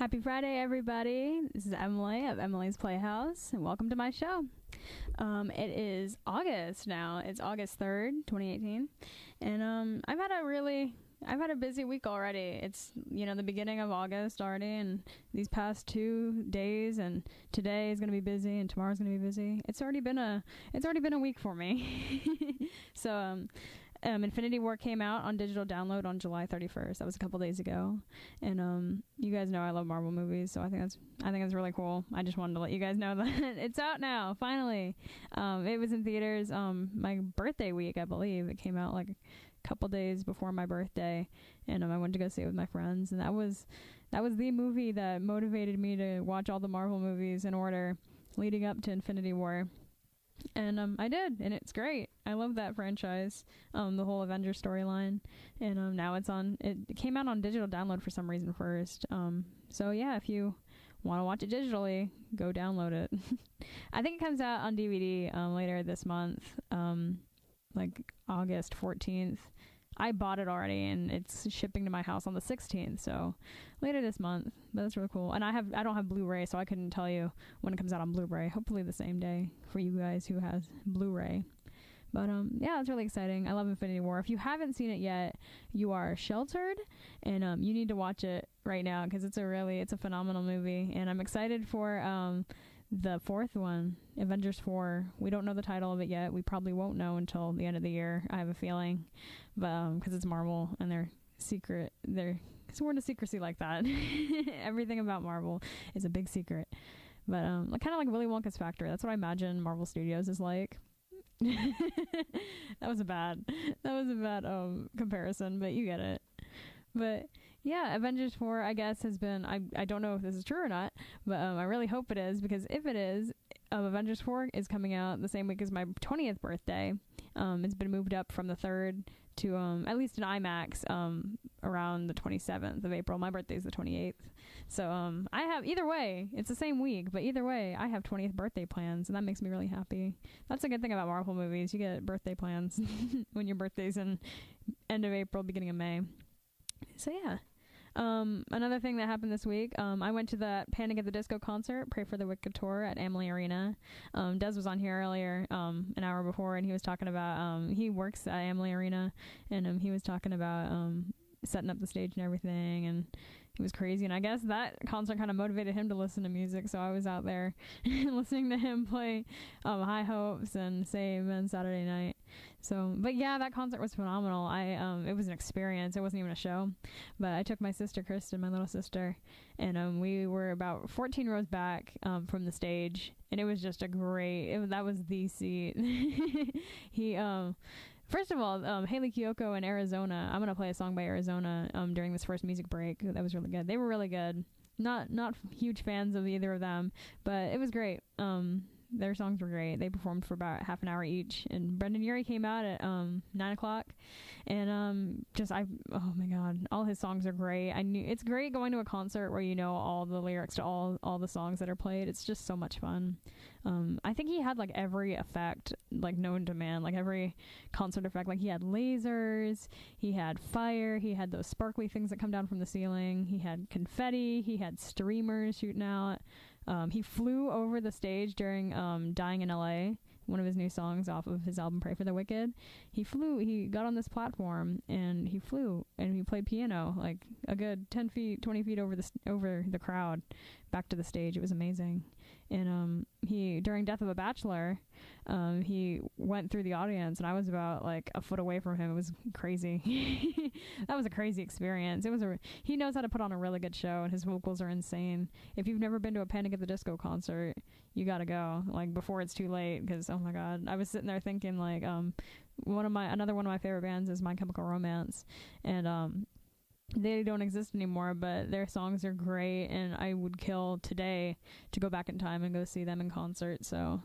Happy Friday, everybody. This is Emily of Emily's Playhouse, and welcome to my show. It is August now. It's August 3rd, 2018, and I've had a busy week already. It's, the beginning of August already, and these past 2 days, and today is going to be busy, and tomorrow's going to be busy. It's already been a week for me. So, Infinity War came out on digital download on July 31st. That was a couple days ago, and you guys know I love Marvel movies, so I think that's really cool. I just wanted to let you guys know that it's out now. Finally, it was in theaters my birthday week, I believe. It came out like a couple days before my birthday, and I went to go see it with my friends, and that was the movie that motivated me to watch all the Marvel movies in order leading up to Infinity War. And I did, and it's great. I love that franchise, the whole Avengers storyline, and now it came out on digital download for some reason first. So yeah, if you want to watch it digitally, go download it. I think it comes out on DVD later this month, like August 14th. I bought it already, and it's shipping to my house on the 16th, so later this month. But that's really cool. And I don't have Blu-ray, so I couldn't tell you when it comes out on Blu-ray. Hopefully the same day for you guys who has Blu-ray. But yeah, it's really exciting. I love Infinity War. If you haven't seen it yet, you are sheltered, and you need to watch it right now because it's a phenomenal movie. And I'm excited for the fourth one, Avengers 4. We don't know the title of it yet. We probably won't know until the end of the year, I have a feeling. But because it's Marvel and they're sworn to secrecy like that. Everything about Marvel is a big secret. But kind of like Willy Wonka's factory. That's what I imagine Marvel Studios is like. That was a bad comparison, but you get it. But yeah, Avengers 4, I guess, has been, I don't know if this is true or not, but I really hope it is, because if it is, Avengers 4 is coming out the same week as my 20th birthday. It's been moved up from the 3rd to, at least in IMAX, around the 27th of April. My birthday is the 28th. So I have, either way, it's the same week, but either way, I have 20th birthday plans, and that makes me really happy. That's a good thing about Marvel movies. You get birthday plans when your birthday's in end of April, beginning of May. So yeah. Another thing that happened this week, I went to the Panic at the Disco concert, Pray for the Wicked tour at Amalie Arena. Des was on here earlier, an hour before, and he was talking about, he works at Amalie Arena, and he was talking about setting up the stage and everything, and it was crazy. And I guess that concert kind of motivated him to listen to music, so I was out there listening to him play High Hopes and Say Amen Saturday Night. So, but yeah, that concert was phenomenal. It was an experience. It wasn't even a show, but I took my sister Kristen, my little sister, and we were about 14 rows back from the stage, and it was just that was the seat. First of all, Hayley Kiyoko in Arizona. I'm gonna play a song by Arizona during this first music break. That was really good. They were really good. Not huge fans of either of them, but it was great. Their songs were great. They performed for about half an hour each, and Brendan Urie came out at 9 o'clock, and oh my god, all his songs are great. It's great going to a concert where you know all the lyrics to all the songs that are played. It's just so much fun. I think he had like every effect like known to man, like every concert effect. Like he had lasers, he had fire, he had those sparkly things that come down from the ceiling, he had confetti, he had streamers shooting out. He flew over the stage during Dying in LA, one of his new songs off of his album Pray for the Wicked. He got on this platform and he flew, and he played piano like a good 10 feet, 20 feet over the crowd back to the stage. It was amazing. And he, during Death of a Bachelor, he went through the audience, and I was about like a foot away from him. It was crazy. That was a crazy experience. He knows how to put on a really good show, and his vocals are insane. If you've never been to a Panic at the Disco concert, you gotta go, like, before it's too late, because oh my god, I was sitting there thinking like another one of my favorite bands is My Chemical Romance, and they don't exist anymore, but their songs are great, and I would kill today to go back in time and go see them in concert. So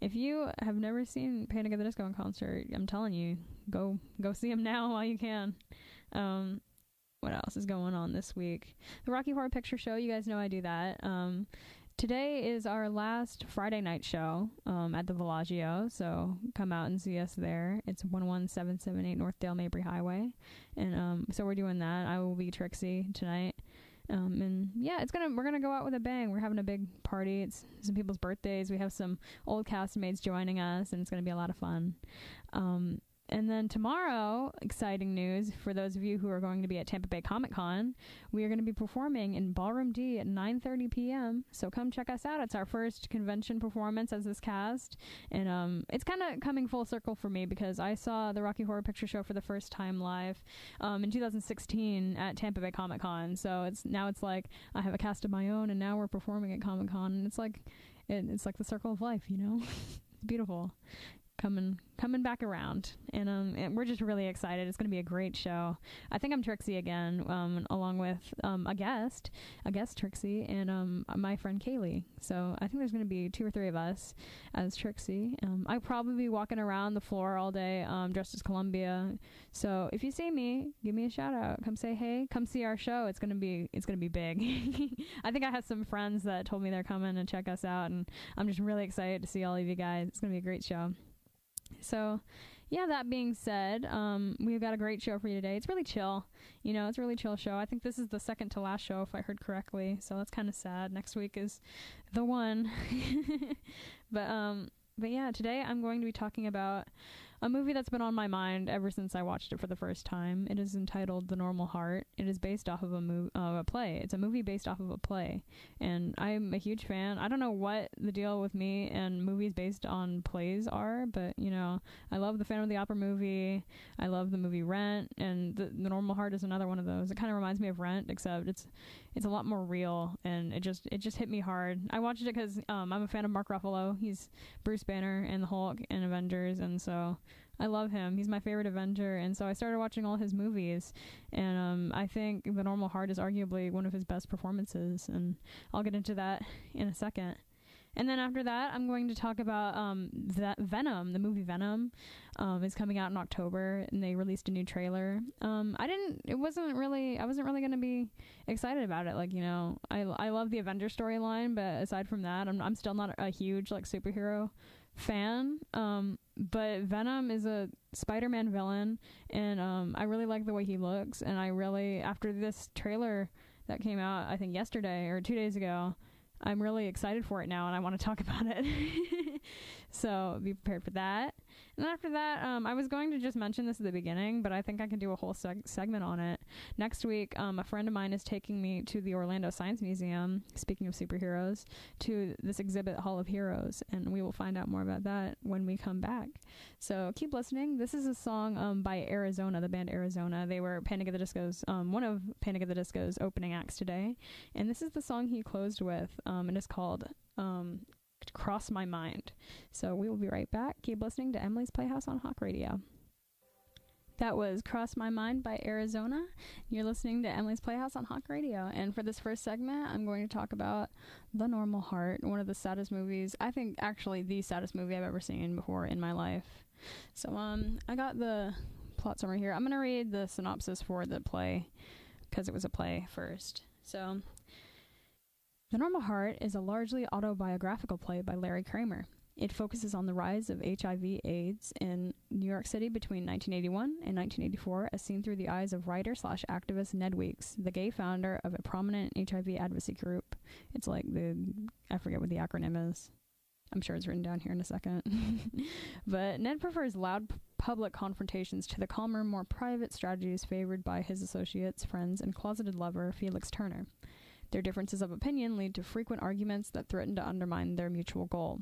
if you have never seen Panic at the Disco in concert, I'm telling you, go see them now while you can. What else is going on this week? The Rocky Horror Picture Show, you guys know I do that. Today is our last Friday night show at the Bellagio, so come out and see us there. It's 11778 Northdale Mabry Highway, and so we're doing that. I will be Trixie tonight, and yeah, we're gonna go out with a bang. We're having a big party. It's some people's birthdays. We have some old castmates joining us, and it's gonna be a lot of fun. And then tomorrow, exciting news for those of you who are going to be at Tampa Bay Comic-Con, we are going to be performing in Ballroom D at 9:30 p.m. So come check us out. It's our first convention performance as this cast. And it's kind of coming full circle for me because I saw the Rocky Horror Picture Show for the first time live in 2016 at Tampa Bay Comic-Con. So it's like I have a cast of my own, and now we're performing at Comic-Con. And it's like the circle of life, you know? It's beautiful. Coming back around, and we're just really excited. It's going to be a great show. I think I'm Trixie again, along with a guest Trixie, and my friend Kaylee. So I think there's going to be 2 or 3 of us as Trixie. I'll probably be walking around the floor all day, dressed as Columbia. So if you see me, give me a shout out. Come say hey. Come see our show. It's gonna be big. I think I have some friends that told me they're coming to check us out, and I'm just really excited to see all of you guys. It's gonna be a great show. So, yeah, that being said, we've got a great show for you today. It's really chill. You know, it's a really chill show. I think this is the second to last show, if I heard correctly. So that's kind of sad. Next week is the one. But yeah, today I'm going to be talking about a movie that's been on my mind ever since I watched it for the first time. It is entitled 𝘍𝘍𝘁 𝘠𝘭𝘢. It is based off of a play. It's a movie based off of a play. And I'm a huge fan. I don't know what the deal with me and movies based on plays are, but, you know, I love the Phantom of the Opera movie. I love the movie Rent, and the 𝘍𝘍𝘁 𝘠𝘭𝘢 is another one of those. It kind of reminds me of Rent, except it's a lot more real, and it just hit me hard. I watched it because I'm a fan of Mark Ruffalo. He's Bruce Banner and the Hulk and Avengers, and so I love him. He's my favorite Avenger, and so I started watching all his movies, and I think 𝘍𝘍𝘁 𝘠𝘭𝘢 is arguably one of his best performances, and I'll get into that in a second. And then after that, I'm going to talk about that Venom, the movie Venom, is coming out in October, and they released a new trailer. I wasn't really going to be excited about it. Like, you know, I love the Avenger storyline, but aside from that, I'm still not a huge like superhero fan. But Venom is a Spider-Man villain, and I really like the way he looks, and after this trailer that came out, I think yesterday or 2 days ago, I'm really excited for it now, and I want to talk about it. So be prepared for that. And then after that, I was going to just mention this at the beginning, but I think I can do a whole segment on it. Next week, a friend of mine is taking me to the Orlando Science Museum, speaking of superheroes, to this exhibit, Hall of Heroes, and we will find out more about that when we come back. So keep listening. This is a song by Arizona, the band Arizona. They were Panic! At the Disco's, one of Panic! At the Disco's opening acts today, and this is the song he closed with. It is called Cross My Mind. So we will be right back. Keep listening to Emily's Playhouse on Hawk Radio. That was Cross My Mind by Arizona. You're listening to Emily's Playhouse on Hawk Radio. And for this first segment, I'm going to talk about 𝘍𝘍𝘁 𝘠𝘭𝘢, one of the saddest movies, I think actually the saddest movie I've ever seen before in my life. So I got the plot summary here. I'm going to read the synopsis for the play because it was a play first. So 𝘍𝘍𝘁 𝘠𝘭𝘢 is a largely autobiographical play by Larry Kramer. It focuses on the rise of HIV/AIDS in New York City between 1981 and 1984, as seen through the eyes of writer/activist Ned Weeks, the gay founder of a prominent HIV advocacy group. It's like I forget what the acronym is. I'm sure it's written down here in a second. But Ned prefers loud public confrontations to the calmer, more private strategies favored by his associates, friends, and closeted lover, Felix Turner. Their differences of opinion lead to frequent arguments that threaten to undermine their mutual goal.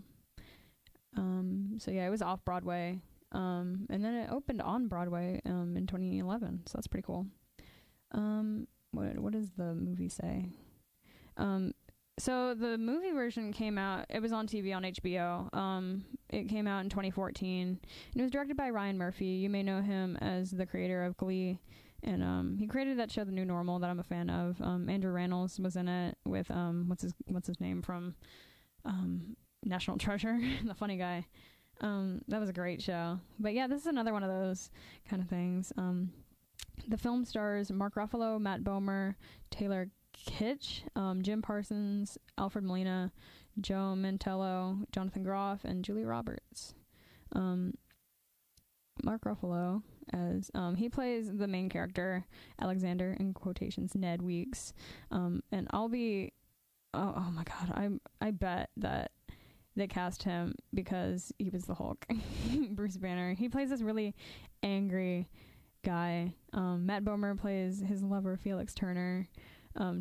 So yeah, it was off Broadway, and then it opened on Broadway in 2011. So that's pretty cool. What does the movie say? So the movie version came out. It was on TV on HBO. It came out in 2014, and it was directed by Ryan Murphy. You may know him as the creator of Glee. And he created that show, The New Normal, that I'm a fan of. Andrew Rannells was in it with what's his name from National Treasure, the funny guy. That was a great show. But yeah, this is another one of those kind of things. The film stars Mark Ruffalo, Matt Bomer, Taylor Kitsch, Jim Parsons, Alfred Molina, Joe Mantello, Jonathan Groff, and Julie Roberts. Mark Ruffalo, as he plays the main character, Alexander, in quotations, Ned Weeks. And I'll be, oh my God, I bet that they cast him because he was the Hulk. Bruce Banner. He plays this really angry guy. Matt Bomer plays his lover, Felix Turner.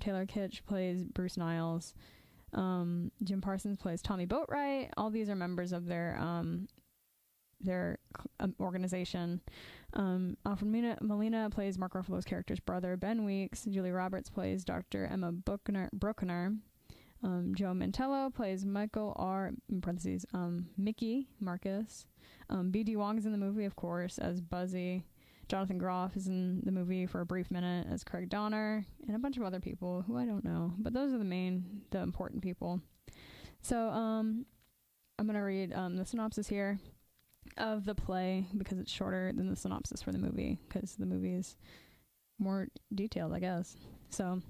Taylor Kitsch plays Bruce Niles. Jim Parsons plays Tommy Boatwright. All these are members of their organization. Alfred Molina plays Mark Ruffalo's character's brother, Ben Weeks. Julie Roberts plays Dr. Emma Bruckner. Joe Mantello plays Michael R. in parentheses, Mickey Marcus. B.D. Wong's in the movie, of course, as Buzzy. Jonathan Groff is in the movie for a brief minute as Craig Donner, and a bunch of other people who I don't know, but those are the important people. So I'm going to read the synopsis here of the play because it's shorter than the synopsis for the movie, because the movie is more detailed, I guess. So,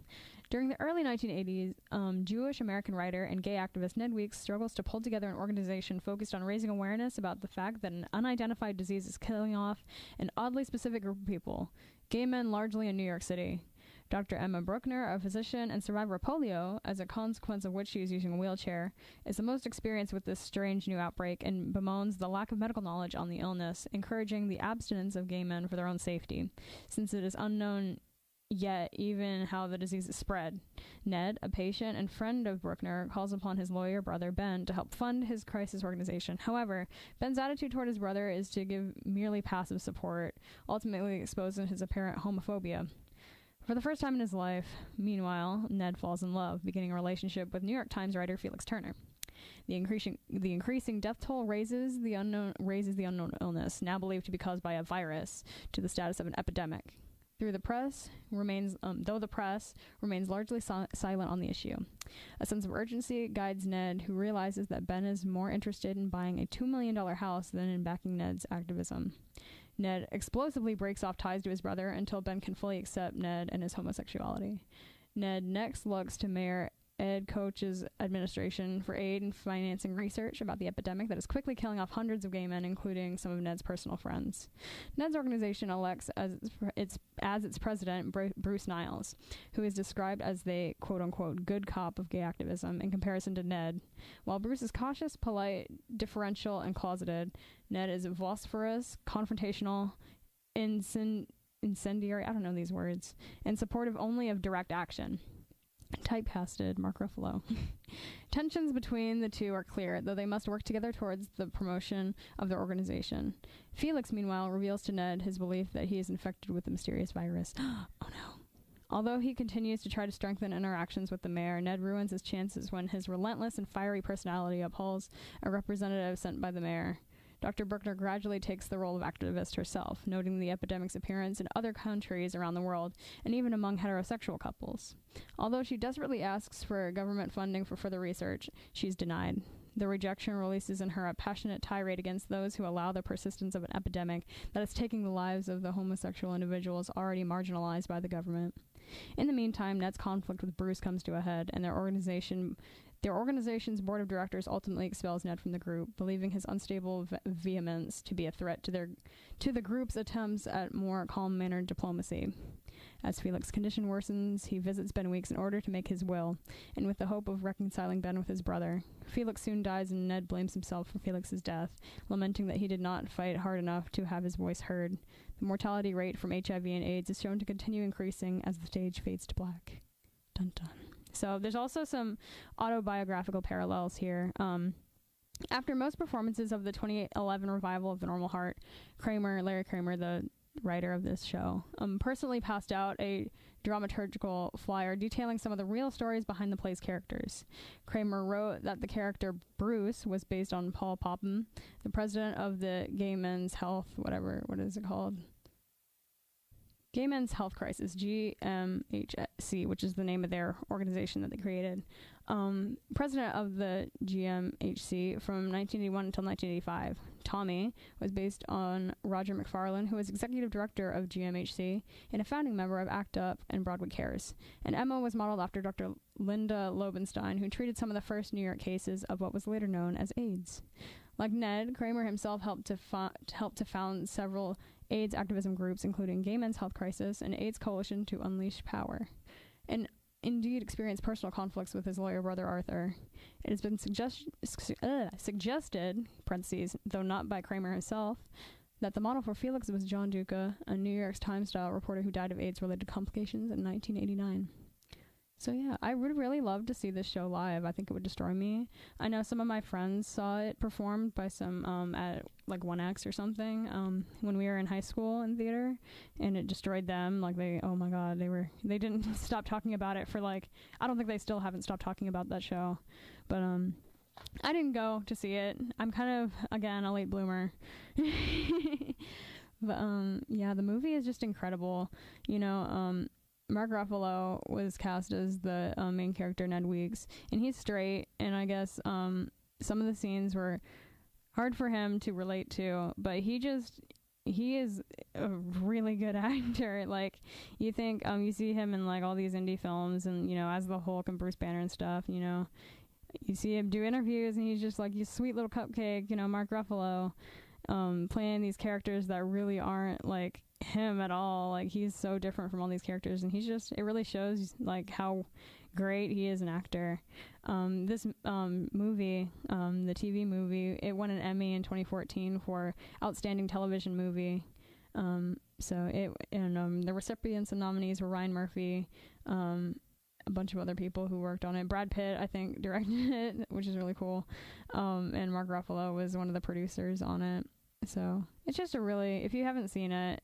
during the early 1980s, Jewish American writer and gay activist Ned Weeks struggles to pull together an organization focused on raising awareness about the fact that an unidentified disease is killing off an oddly specific group of people, gay men largely in New York City. Dr. Emma Bruckner, a physician and survivor of polio, as a consequence of which she is using a wheelchair, is the most experienced with this strange new outbreak and bemoans the lack of medical knowledge on the illness, encouraging the abstinence of gay men for their own safety, since it is unknown yet even how the disease is spread. Ned, a patient and friend of Bruckner, calls upon his lawyer brother Ben to help fund his crisis organization. However, Ben's attitude toward his brother is to give merely passive support, ultimately exposing his apparent homophobia. For the first time in his life, meanwhile, Ned falls in love, beginning a relationship with New York Times writer Felix Turner. The increasing death toll raises the unknown illness, now believed to be caused by a virus, to the status of an epidemic. Though the press remains largely silent on the issue. A sense of urgency guides Ned, who realizes that Ben is more interested in buying a $2 million house than in backing Ned's activism. Ned explosively breaks off ties to his brother until Ben can fully accept Ned and his homosexuality. Ned next looks to Mayor Ed Koch's administration for aid in financing research about the epidemic that is quickly killing off hundreds of gay men, including some of Ned's personal friends. Ned's organization elects as its president Bruce Niles, who is described as the quote-unquote good cop of gay activism in comparison to Ned. While Bruce is cautious, polite, differential, and closeted, Ned is vociferous, confrontational, incendiary, I don't know these words, and supportive only of direct action. Typecasted Mark Ruffalo. Tensions between the two are clear, though they must work together towards the promotion of their organization. Felix, meanwhile, reveals to Ned his belief that he is infected with the mysterious virus. Oh no. Although he continues to try to strengthen interactions with the mayor, Ned ruins his chances when his relentless and fiery personality upholds a representative sent by the mayor. Dr. Bruckner gradually takes the role of activist herself, noting the epidemic's appearance in other countries around the world, and even among heterosexual couples. Although she desperately asks for government funding for further research, she's denied. The rejection releases in her a passionate tirade against those who allow the persistence of an epidemic that is taking the lives of the homosexual individuals already marginalized by the government. In the meantime, Ned's conflict with Bruce comes to a head, and their organization's board of directors ultimately expels Ned from the group, believing his unstable vehemence to be a threat to the group's attempts at more calm-mannered diplomacy. As Felix's condition worsens, he visits Ben Weeks in order to make his will, and with the hope of reconciling Ben with his brother. Felix soon dies, and Ned blames himself for Felix's death, lamenting that he did not fight hard enough to have his voice heard. The mortality rate from HIV and AIDS is shown to continue increasing as the stage fades to black. Dun dun. So there's also some autobiographical parallels here. After most performances of the 2011 revival of The Normal Heart, Larry Kramer, the writer of this show, personally passed out a dramaturgical flyer detailing some of the real stories behind the play's characters. Kramer wrote that the character Bruce was based on Paul Popham, the president of the Gay Men's Health, Gay Men's Health Crisis, GMHC, which is the name of their organization that they created. President of the GMHC from 1981 until 1985. Tommy was based on Roger McFarlane, who was executive director of GMHC and a founding member of ACT UP and Broadway Cares. And Emma was modeled after Dr. Linda Lobenstein, who treated some of the first New York cases of what was later known as AIDS. Like Ned, Kramer himself helped to found several AIDS activism groups, including Gay Men's Health Crisis and AIDS Coalition to Unleash Power, and indeed experienced personal conflicts with his lawyer brother Arthur. It has been suggested, parentheses, though not by Kramer himself, that the model for Felix was John Duca, a New York Times-style reporter who died of AIDS-related complications in 1989. So yeah, I would really love to see this show live. I think it would destroy me. I know some of my friends saw it performed by some at like 1X or something when we were in high school in theater, and it destroyed them. Like oh my god, they didn't stop talking about it for like, I don't think they still haven't stopped talking about that show. But I didn't go to see it. I'm kind of, again, a late bloomer. But yeah, the movie is just incredible. You know, Mark Ruffalo was cast as the main character, Ned Weeks, and he's straight, and I guess some of the scenes were hard for him to relate to, but he is a really good actor. Like, you think, you see him in like all these indie films, and, you know, as the Hulk and Bruce Banner and stuff, you know, you see him do interviews, and he's just like, you sweet little cupcake, you know, Mark Ruffalo, playing these characters that really aren't like him at all. Like, he's so different from all these characters, and he's just, it really shows like how great he is an actor. This movie, the TV movie, it won an Emmy in 2014 for Outstanding Television Movie. So the recipients and nominees were Ryan Murphy, a bunch of other people who worked on it. Brad Pitt, I think, directed it, which is really cool. And Mark Ruffalo was one of the producers on it. So it's just a really, if you haven't seen it,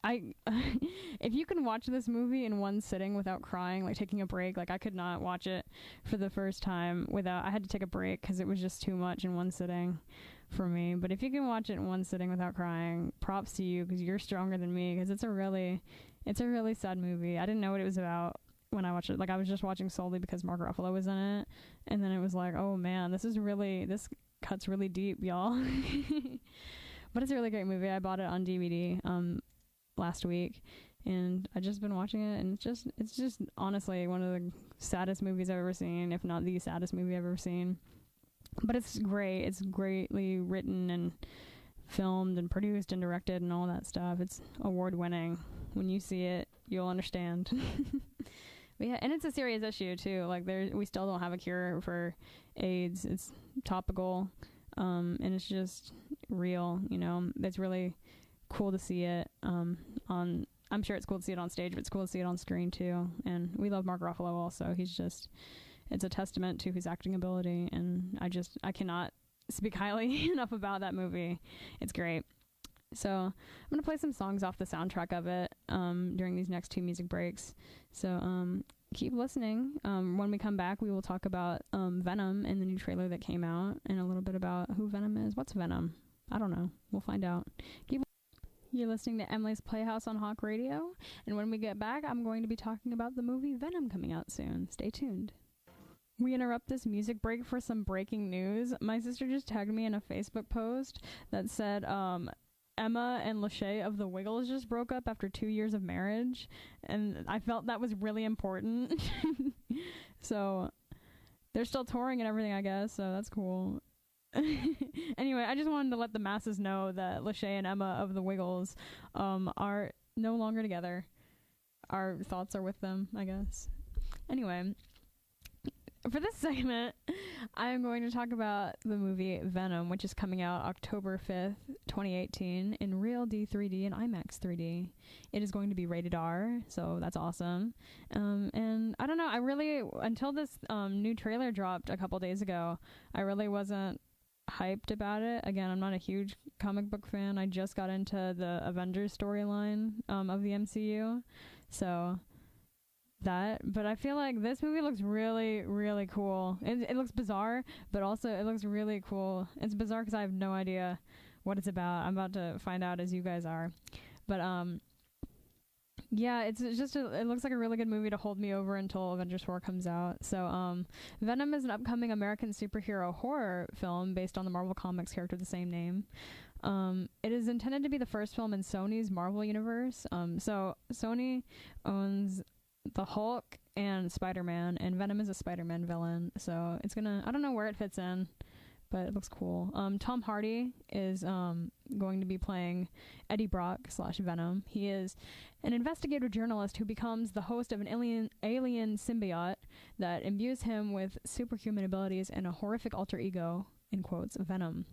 if you can watch this movie in one sitting without crying, like taking a break, like I could not watch it for the first time without, I had to take a break because it was just too much in one sitting for me. But if you can watch it in one sitting without crying, props to you, because you're stronger than me, because it's a really sad movie. I didn't know what it was about when I watched it. Like, I was just watching solely because Mark Ruffalo was in it, and then it was like, oh man, this cuts really deep, y'all. But it's a really great movie. I bought it on DVD last week, and I just been watching it, and it's just honestly one of the saddest movies I've ever seen, if not the saddest movie I've ever seen. But it's great. It's greatly written and filmed and produced and directed and all that stuff. It's award winning. When you see it, you'll understand. But yeah, and it's a serious issue too. Like, we still don't have a cure for AIDS. It's topical, and it's just real. You know, it's really cool to see it I'm sure it's cool to see it on stage, but it's cool to see it on screen too. And we love Mark Ruffalo also. It's a testament to his acting ability, and I cannot speak highly enough about that movie. It's great. So I'm going to play some songs off the soundtrack of it during these next two music breaks. So keep listening. When we come back, we will talk about Venom and the new trailer that came out, and a little bit about who Venom is. What's Venom? I don't know. We'll find out. You're listening to Emily's Playhouse on Hawk Radio, and when we get back, I'm going to be talking about the movie Venom coming out soon. Stay tuned. We interrupt this music break for some breaking news. My sister just tagged me in a Facebook post that said Emma and Lachey of the Wiggles just broke up after 2 years of marriage, and I felt that was really important. So they're still touring and everything, I guess, so that's cool. Anyway, I just wanted to let the masses know that Lachey and Emma of the Wiggles are no longer together. Our thoughts are with them, I guess. Anyway, for this segment, I'm going to talk about the movie Venom, which is coming out October 5th, 2018 in Real D 3D and IMAX 3D. It is going to be rated R, so that's awesome. And I don't know, until this new trailer dropped a couple days ago, I really wasn't hyped about it. Again, I'm not a huge comic book fan. I just got into the Avengers storyline of the MCU, so but I feel like this movie looks really, really cool. It looks bizarre, but also it looks really cool. It's bizarre because I have no idea what it's about. I'm about to find out as you guys are. But yeah, it looks like a really good movie to hold me over until Avengers 4 comes out. So Venom is an upcoming American superhero horror film based on the Marvel Comics character of the same name. It is intended to be the first film in Sony's Marvel Universe. So Sony owns the Hulk and Spider-Man, and Venom is a Spider-Man villain. So it's I don't know where it fits in, but it looks cool. Tom Hardy is going to be playing Eddie Brock / Venom. He is an investigative journalist who becomes the host of an alien symbiote that imbues him with superhuman abilities and a horrific alter ego, in quotes, Venom.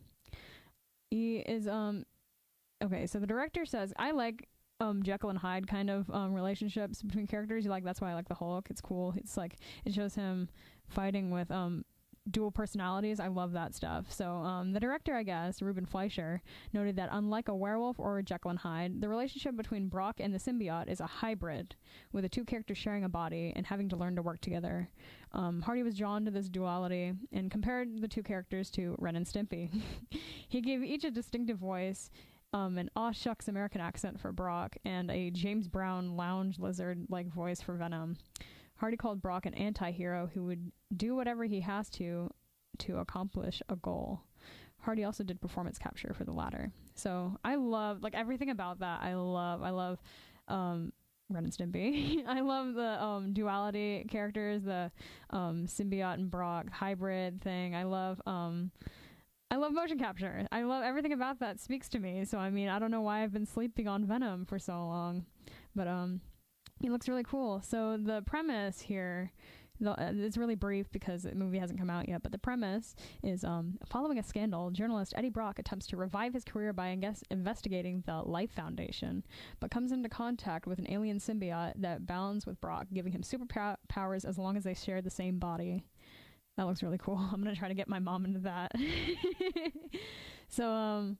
He is okay, so the director says, I like Jekyll and Hyde kind of relationships between characters. That's why I like the Hulk. It's cool. It's like it shows him fighting with dual personalities. I love that stuff. So the director, I guess, Ruben Fleischer, noted that unlike a werewolf or a Jekyll and Hyde, the relationship between Brock and the symbiote is a hybrid, with the two characters sharing a body and having to learn to work together. Hardy was drawn to this duality and compared the two characters to Ren and Stimpy. He gave each a distinctive voice, an aw shucks American accent for Brock, and a James Brown lounge lizard-like voice for Venom. Hardy called Brock an anti-hero who would do whatever he has to accomplish a goal. Hardy also did performance capture for the latter. So I love, everything about that. I love Ren and Stimpy. I love the duality characters, the symbiote and Brock hybrid thing. I love motion capture. I love everything about that. Speaks to me. So I mean, I don't know why I've been sleeping on Venom for so long, but he looks really cool. So the premise here, it's really brief because the movie hasn't come out yet, but the premise is following a scandal, journalist Eddie Brock attempts to revive his career by investigating the Life Foundation, but comes into contact with an alien symbiote that bonds with Brock, giving him superpowers as long as they share the same body. That looks really cool. I'm going to try to get my mom into that. So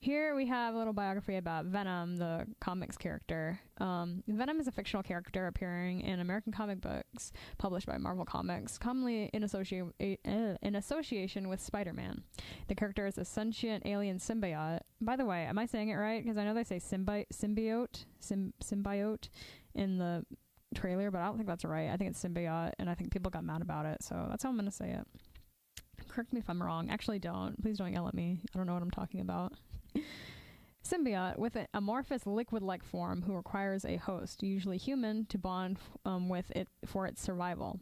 here we have a little biography about Venom, the comics character. Venom is a fictional character appearing in American comic books published by Marvel Comics, commonly in association with Spider-Man. The character is a sentient alien symbiote. By the way, am I saying it right? Because I know they say symbiote in the trailer, but I don't think that's right. I think it's symbiote, and I think people got mad about it, so that's how I'm going to say it. Correct me if I'm wrong. Actually, don't. Please don't yell at me. I don't know what I'm talking about. Symbiote with an amorphous liquid-like form who requires a host, usually human, to bond with it for its survival.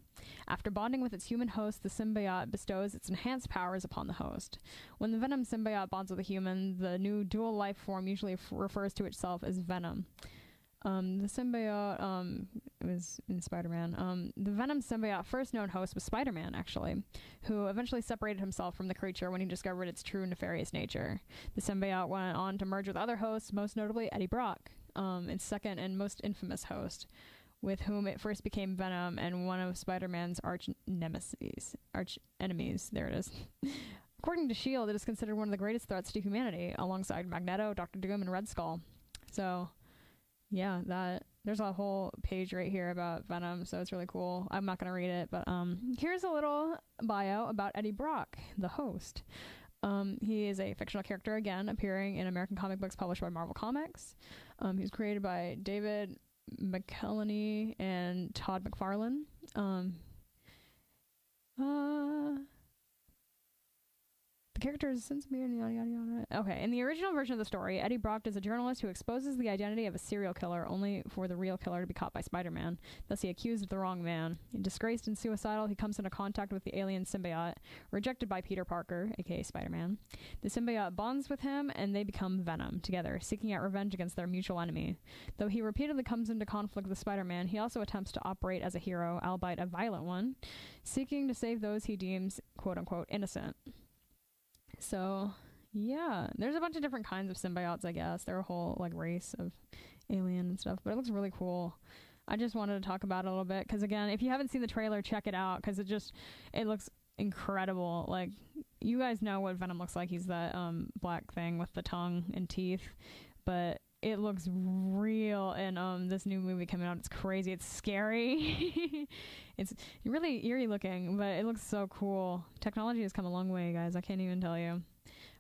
After bonding with its human host, the symbiote bestows its enhanced powers upon the host. When the Venom symbiote bonds with a human, the new dual life form usually refers to itself as Venom. The symbiote was in Spider-Man. The Venom symbiote first known host was Spider-Man, actually, who eventually separated himself from the creature when he discovered its true nefarious nature. The symbiote went on to merge with other hosts, most notably Eddie Brock, its second and most infamous host, with whom it first became Venom and one of Spider-Man's arch enemies. There it is. According to S.H.I.E.L.D., it is considered one of the greatest threats to humanity, alongside Magneto, Dr. Doom, and Red Skull. So yeah, there's a whole page right here about Venom, so it's really cool. I'm not going to read it, but here's a little bio about Eddie Brock, the host. He is a fictional character, again, appearing in American comic books published by Marvel Comics. He's created by David McElhenney and Todd McFarlane. The character is since yada yada yada. Okay, in the original version of the story, Eddie Brock is a journalist who exposes the identity of a serial killer only for the real killer to be caught by Spider-Man. Thus, he accused of the wrong man. Disgraced and suicidal, he comes into contact with the alien symbiote, rejected by Peter Parker, aka Spider-Man. The symbiote bonds with him, and they become Venom together, seeking out revenge against their mutual enemy. Though he repeatedly comes into conflict with Spider-Man, he also attempts to operate as a hero, albeit a violent one, seeking to save those he deems quote-unquote innocent. So, yeah, there's a bunch of different kinds of symbiotes, I guess. They're a whole, race of alien and stuff, but it looks really cool. I just wanted to talk about it a little bit, because, again, if you haven't seen the trailer, check it out, because it looks incredible. Like, you guys know what Venom looks like. He's that black thing with the tongue and teeth, but it looks real in this new movie coming out. It's crazy. It's scary. It's really eerie looking, but it looks so cool. Technology has come a long way, guys. I can't even tell you.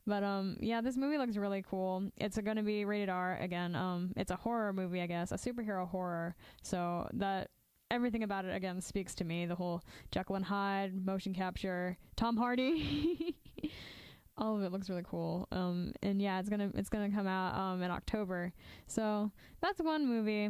But yeah, this movie looks really cool. It's going to be rated R again. It's a horror movie, I guess, a superhero horror. So that everything about it again speaks to me. The whole Jekyll and Hyde, motion capture, Tom Hardy. All of it looks really cool. And yeah, it's gonna come out in October. So that's one movie.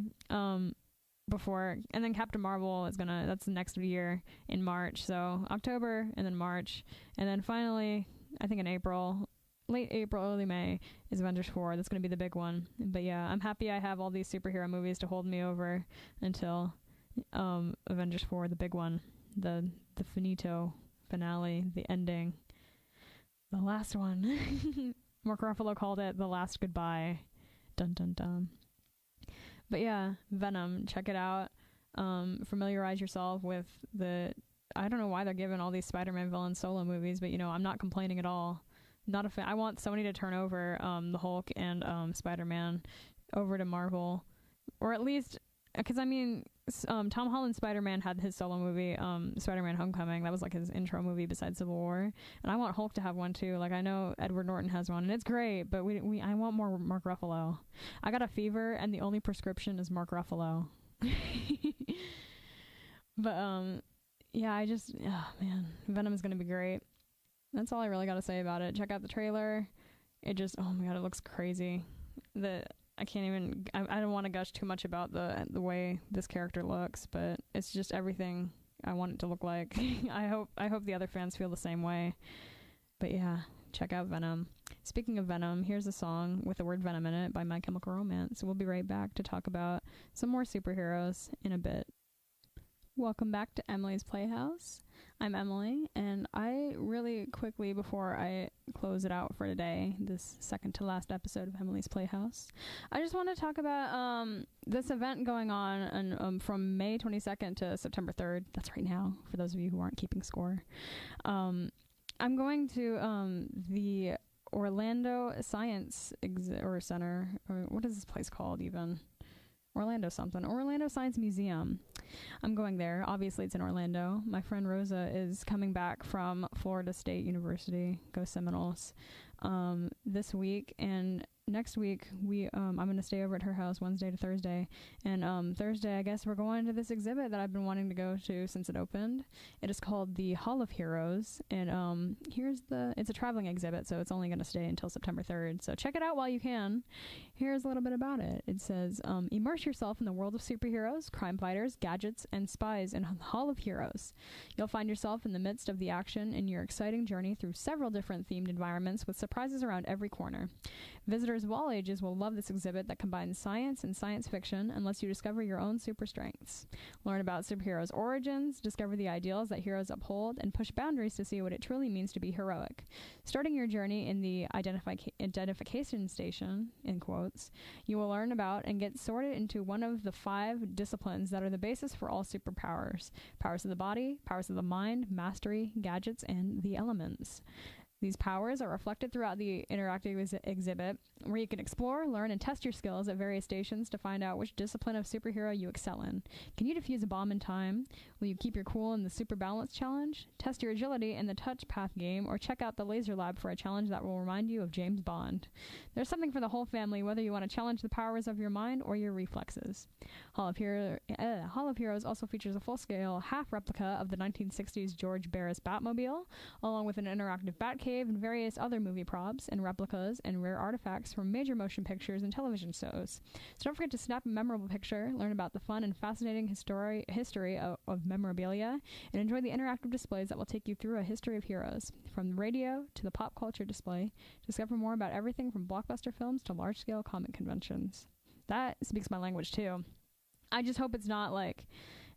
Before, and then Captain Marvel is that's next year in March. So October and then March, and then finally I think in April, late April, early May is Avengers 4. That's going to be the big one. But yeah, I'm happy I have all these superhero movies to hold me over until Avengers 4, the big one, the finale, the ending, the last one. Mark Ruffalo called it the last goodbye. Dun dun dun. But yeah, Venom, check it out. Familiarize yourself with I don't know why they're giving all these Spider-Man villain solo movies, but I'm not complaining at all. Not a fan. I want Sony to turn over the Hulk and Spider-Man over to Marvel, or at least, because Tom Holland's Spider-Man had his solo movie, Spider-Man Homecoming. That was like his intro movie besides Civil War, and I want Hulk to have one too. Like, I know Edward Norton has one, and it's great, but I want more Mark Ruffalo. I got a fever, and the only prescription is Mark Ruffalo. But yeah, man, Venom is gonna be great. That's all I really got to say about it. Check out the trailer. It just, oh my god, it looks crazy. I can't even, I don't want to gush too much about the way this character looks, but it's just everything I want it to look like. I hope the other fans feel the same way. But yeah, check out Venom. Speaking of Venom, here's a song with the word Venom in it by My Chemical Romance. We'll be right back to talk about some more superheroes in a bit. Welcome back to Emily's Playhouse. I'm Emily, and I really quickly, before I close it out for today, this second to last episode of Emily's Playhouse, I just want to talk about this event going on and from May 22nd to September 3rd. That's right now, for those of you who aren't keeping score. I'm going to the Orlando Science Center, or what is this place called even? Orlando Science Museum. I'm going there. Obviously, it's in Orlando. My friend Rosa is coming back from Florida State University. Go Seminoles. This week, and next week I'm going to stay over at her house Wednesday to Thursday. And Thursday, I guess we're going to this exhibit that I've been wanting to go to since it opened. It is called the Hall of Heroes, and it's a traveling exhibit, so it's only going to stay until September 3rd. So check it out while you can. Here's a little bit about it. It says, immerse yourself in the world of superheroes, crime fighters, gadgets, and spies in the Hall of Heroes. You'll find yourself in the midst of the action in your exciting journey through several different themed environments with surprises around every corner. Visitors of all ages will love this exhibit that combines science and science fiction and lets you discover your own super strengths. Learn about superheroes' origins, discover the ideals that heroes uphold, and push boundaries to see what it truly means to be heroic. Starting your journey in the identification station, in quotes, you will learn about and get sorted into one of the 5 disciplines that are the basis for all superpowers: powers of the body, powers of the mind, mastery, gadgets, and the elements. These powers are reflected throughout the interactive exhibit, where you can explore, learn, and test your skills at various stations to find out which discipline of superhero you excel in. Can you defuse a bomb in time? Will you keep your cool in the Super Balance Challenge? Test your agility in the Touch Path game, or check out the Laser Lab for a challenge that will remind you of James Bond. There's something for the whole family, whether you want to challenge the powers of your mind or your reflexes. Hall of Heroes also features a full-scale half replica of the 1960s George Barris Batmobile, along with an interactive Batcave and various other movie props and replicas and rare artifacts from major motion pictures and television shows. So don't forget to snap a memorable picture, learn about the fun and fascinating history of memorabilia, and enjoy the interactive displays that will take you through a history of heroes. From the radio to the pop culture display, discover more about everything from blockbuster films to large-scale comic conventions. That speaks my language, too. I just hope it's not like...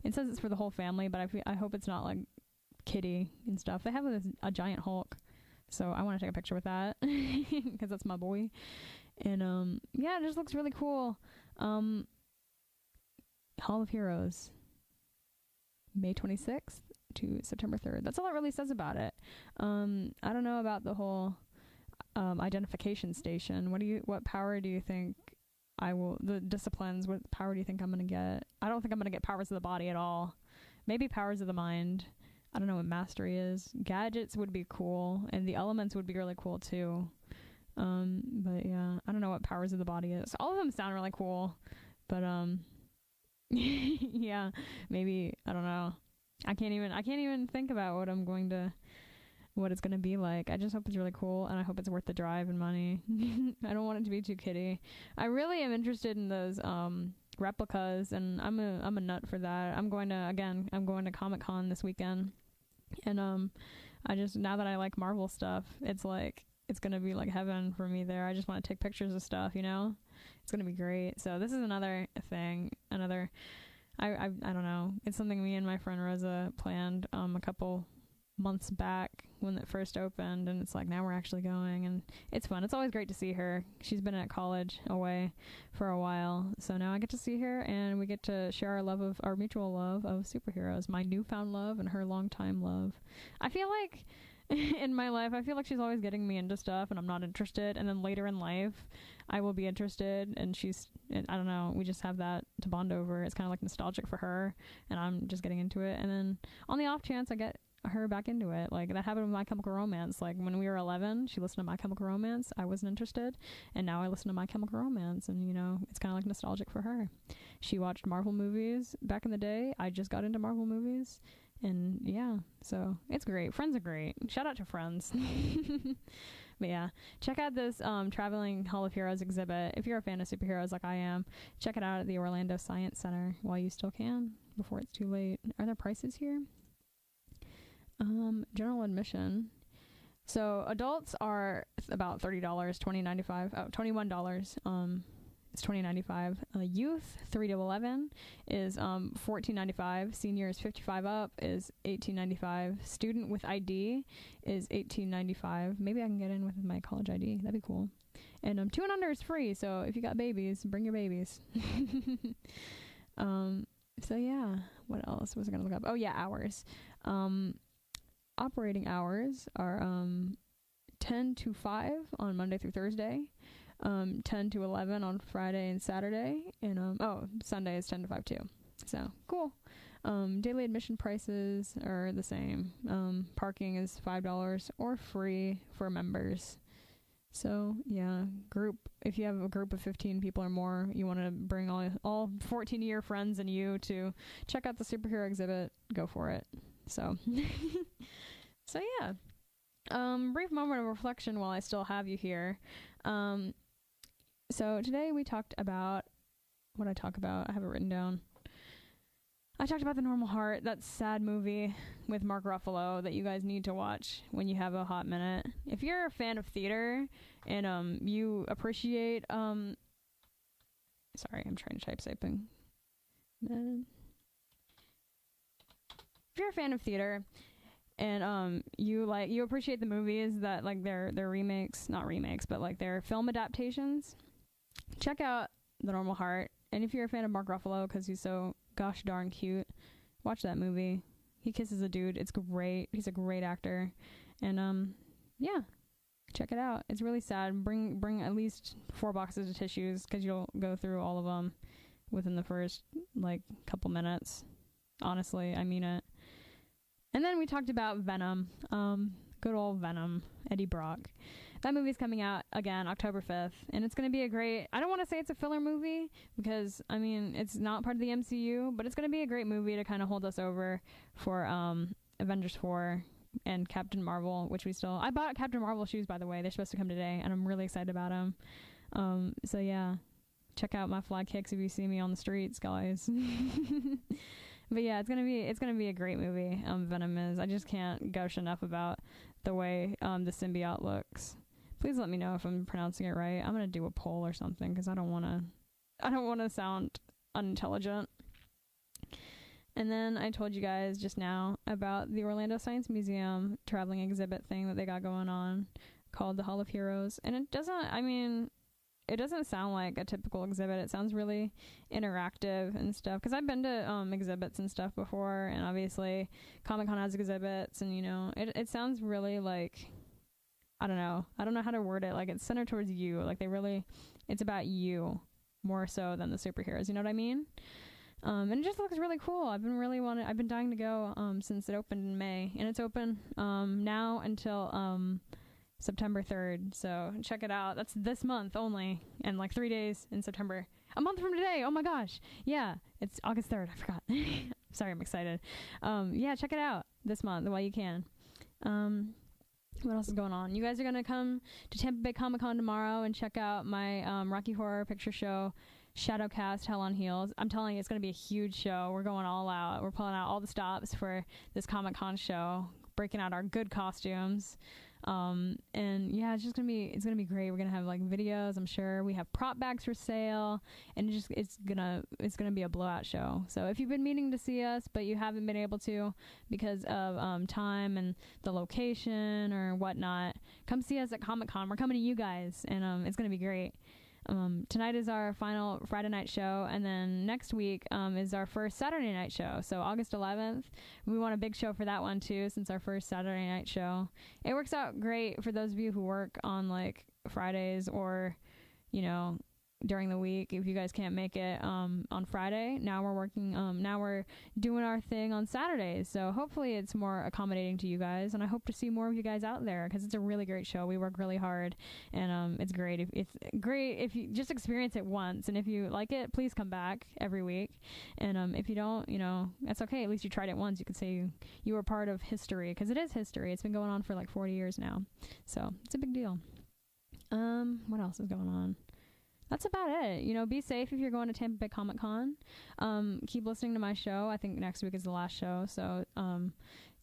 It says it's for the whole family, but I hope it's not like kiddie and stuff. They have a giant Hulk. So I want to take a picture with that because that's my boy. And yeah, it just looks really cool. Hall of Heroes, May 26th to September 3rd. That's all it really says about it. I don't know about the whole identification station. What power do you think the disciplines, what power do you think I'm going to get? I don't think I'm going to get powers of the body at all. Maybe powers of the mind. I don't know what mastery is. Gadgets would be cool, and the elements would be really cool too. But yeah, I don't know what powers of the body is. All of them sound really cool, but yeah, maybe I don't know. I can't even think about what it's gonna be like. I just hope it's really cool, and I hope it's worth the drive and money. I don't want it to be too kiddie. I really am interested in those replicas, and I'm a nut for that. I'm going to Comic-Con this weekend, and I just, now that I like Marvel stuff, it's like, it's going to be like heaven for me there. I just want to take pictures of stuff, you know? It's going to be great. So this is another thing, I don't know. It's something me and my friend Rosa planned a couple months back when it first opened, and it's like now we're actually going, and it's fun. It's always great to see her. She's been at college away for a while, so now I get to see her, and we get to share our mutual love of superheroes, my newfound love and her longtime love. I feel like in my life, I feel like she's always getting me into stuff and I'm not interested, and then later in life I will be interested, and I don't know, we just have that to bond over. It's kind of like nostalgic for her, and I'm just getting into it, and then on the off chance I get her back into it. Like that happened with My Chemical Romance. Like when we were 11, she listened to My Chemical Romance. I wasn't interested, and now I listen to My Chemical Romance, and you know, it's kind of like nostalgic for her. She watched Marvel movies back in the day. I just got into Marvel movies, and yeah, so it's great. Friends are great. Shout out to Friends. But yeah, check out this Traveling Hall of Heroes exhibit. If you're a fan of superheroes like I am, check it out at the Orlando Science Center while you still can, before it's too late. Are there prices here? General admission. So adults are about $30, $21. It's $20.95. Youth 3 to 11 is $14.95. Seniors 55 up is $18.95. Student with ID is $18.95. Maybe I can get in with my college ID. That'd be cool. And 2 and under is free. So if you got babies, bring your babies. So yeah, what else was I gonna look up? Oh yeah, hours. Operating hours are 10 to 5 on Monday through Thursday, 10 to 11 on Friday and Saturday, and Sunday is 10 to 5 too. So cool. Daily admission prices are the same. Parking is $5 or free for members. So yeah, if you have a group of 15 people or more, you want to bring all 14 of your friends and you to check out the superhero exhibit, go for it. So so yeah, brief moment of reflection while I still have you here. So today we talked about what I talk about. I have it written down. I talked about The Normal Heart, that sad movie with Mark Ruffalo that you guys need to watch when you have a hot minute. If you're a fan of theater and you appreciate sorry, I'm trying to type something. If you're a fan of theater and you appreciate the movies that like they're not remakes, but like they're film adaptations, check out The Normal Heart. And if you're a fan of Mark Ruffalo because he's so gosh darn cute, watch that movie. He kisses a dude. It's great. He's a great actor. And yeah, check it out. It's really sad. Bring at least 4 boxes of tissues because you'll go through all of them within the first like couple minutes. Honestly, I mean it. And then we talked about Venom. Good old Venom, Eddie Brock. That movie's coming out again October 5th, and it's going to be a great, I don't want to say it's a filler movie because I mean it's not part of the MCU, but it's going to be a great movie to kind of hold us over for Avengers 4 and Captain Marvel, which I bought Captain Marvel shoes, by the way. They're supposed to come today, and I'm really excited about them. So yeah, check out my fly kicks if you see me on the streets, guys. But yeah, it's gonna be a great movie. Venom is. I just can't gush enough about the way the symbiote looks. Please let me know if I'm pronouncing it right. I'm gonna do a poll or something because I don't wanna sound unintelligent. And then I told you guys just now about the Orlando Science Museum traveling exhibit thing that they got going on called the Hall of Heroes, and it doesn't sound like a typical exhibit. It sounds really interactive and stuff. Because I've been to exhibits and stuff before, and obviously Comic-Con has exhibits, and you know, it sounds really like, I don't know how to word it. Like it's centered towards you. Like it's about you more so than the superheroes. You know what I mean? And it just looks really cool. I've been dying to go since it opened in May, and it's open now until September 3rd, so check it out. That's this month only, and like 3 days in September. A month from today. Oh my gosh. Yeah, it's August 3rd. I forgot. Sorry, I'm excited. Yeah, check it out this month while you can. What else is going on? You guys are going to come to Tampa Bay Comic-Con tomorrow and check out my Rocky Horror Picture Show Shadowcast Hell on Heels. I'm telling you, it's going to be a huge show. We're going all out. We're pulling out all the stops for this Comic-Con show. breaking out our good costumes. And yeah, it's gonna be great. We're gonna have like videos, I'm sure. We have prop bags for sale, and it's gonna be a blowout show. So if you've been meaning to see us but you haven't been able to because of time and the location or whatnot, come see us at Comic-Con. We're coming to you guys, and it's gonna be great. Tonight is our final Friday night show, and then next week is our first Saturday night show. So August 11th, we want a big show for that one too, since our first Saturday night show. It works out great for those of you who work on like Fridays or, you know, during the week. If you guys can't make it on Friday, now we're doing our thing on Saturdays, so hopefully it's more accommodating to you guys, and I hope to see more of you guys out there, because it's a really great show. We work really hard, and it's great. It's great if you just experience it once, and if you like it, please come back every week. And if you don't, you know, that's okay. At least you tried it once. You could say you were part of history, because it is history. It's been going on for like 40 years now, so it's a big deal. What else is going on? That's about it. You know, be safe if you're going to Tampa Bay Comic-Con. Keep listening to my show. I think next week is the last show, so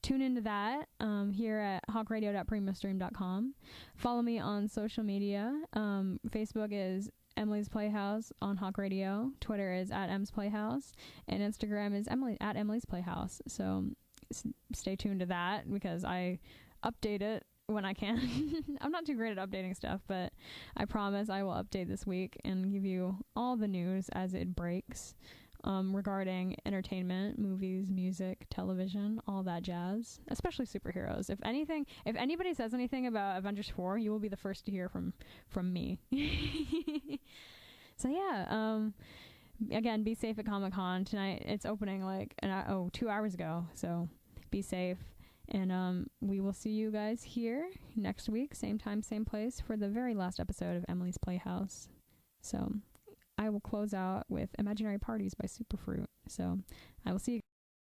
tune into that here at hawkradio.premiumstream.com. Follow me on social media. Facebook is Emily's Playhouse on Hawk Radio. Twitter is at Em's Playhouse, and Instagram is at Emily's Playhouse. So stay tuned to that, because I update it when I can. I'm not too great at updating stuff, but I promise I will update this week and give you all the news as it breaks regarding entertainment, movies, music, television, all that jazz, especially superheroes. If anybody says anything about Avengers 4, you will be the first to hear from me. So yeah, again, be safe at Comic-Con tonight. It's opening like 2 hours ago, so be safe. And we will see you guys here next week, same time, same place, for the very last episode of Emily's Playhouse. So I will close out with Imaginary Parties by Superfruit. So I will see you